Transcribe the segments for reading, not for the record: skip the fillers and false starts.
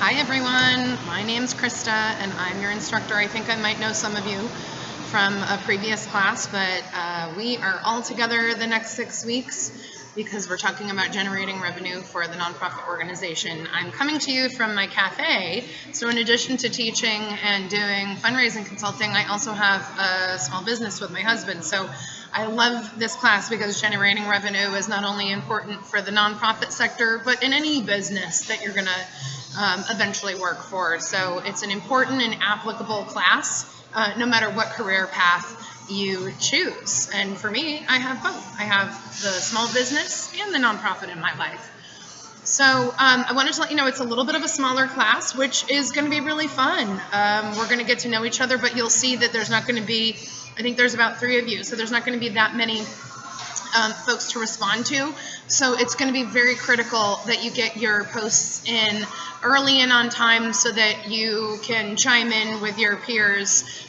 Hi everyone, my name's Krista and I'm your instructor. I think I might know some of you from a previous class, but we are all together the next 6 weeks because we're talking about generating revenue for the nonprofit organization. I'm coming to you from my cafe, so in addition to teaching and doing fundraising consulting, I also have a small business with my husband. So I love this class because generating revenue is not only important for the nonprofit sector, but in any business that you're gonna eventually work for. So it's an important and applicable class, no matter what career path you choose. And for me, I have both. I have the small business and the nonprofit in my life. So I wanted to let you know it's a little bit of a smaller class, which is going to be really fun. We're going to get to know each other, but you'll see that there's not going to be, I think there's about 3 of you, so there's not going to be that many folks to respond to. So it's going to be very critical that you get your posts in early and on time so that you can chime in with your peers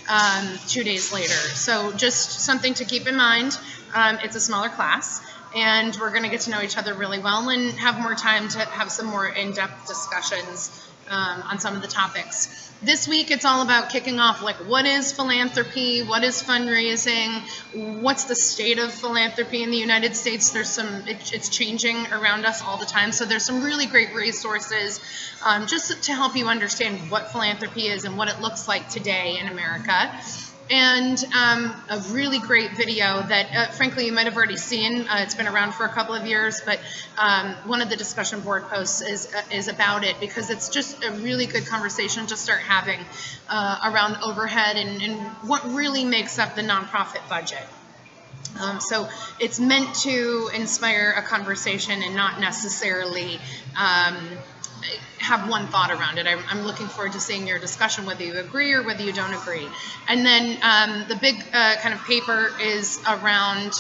2 days later. So just something to keep in mind. It's a smaller class, and we're going to get to know each other really well and have more time to have some more in-depth discussions on some of the topics. This week, it's all about kicking off, like, what is philanthropy? What is fundraising? What's the state of philanthropy in the United States? It's changing around us all the time. So there's some really great resources just to help you understand what philanthropy is and what it looks like today in America. And a really great video that, frankly, you might have already seen. It's been around for a couple of years, but one of the discussion board posts is about it because it's just a really good conversation to start having around overhead and what really makes up the nonprofit budget. So it's meant to inspire a conversation and not necessarily have one thought around it. I'm looking forward to seeing your discussion, whether you agree or whether you don't agree. And then the big kind of paper is around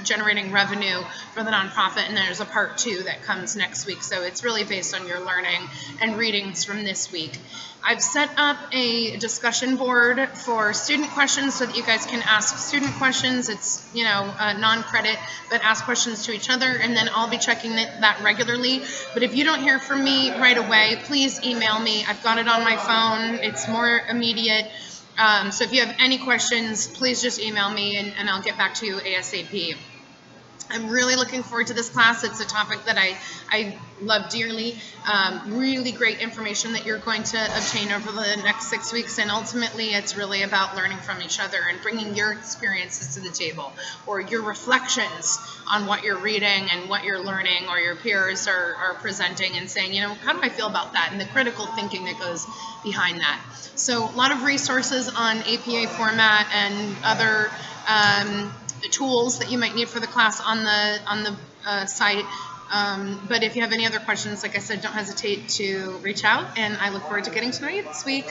generating revenue for the nonprofit, and there's a part 2 that comes next week. So it's really based on your learning and readings from this week. I've set up a discussion board for student questions so that you guys can ask student questions. It's, you know, non-credit, but ask questions to each other, and then I'll be checking that regularly. But if you don't hear from me right away, please email me. I've got it on my phone. It's more immediate. So if you have any questions, please just email me and I'll get back to you ASAP. I'm really looking forward to this class. It's a topic that I love dearly. Really great information that you're going to obtain over the next 6 weeks, and ultimately it's really about learning from each other and bringing your experiences to the table, or your reflections on what you're reading and what you're learning, or your peers are presenting and saying, you know, how do I feel about that, and the critical thinking that goes behind that. So a lot of resources on APA format and other tools that you might need for the class on the site. But if you have any other questions, like I said, don't hesitate to reach out, and I look forward to getting to know you this week.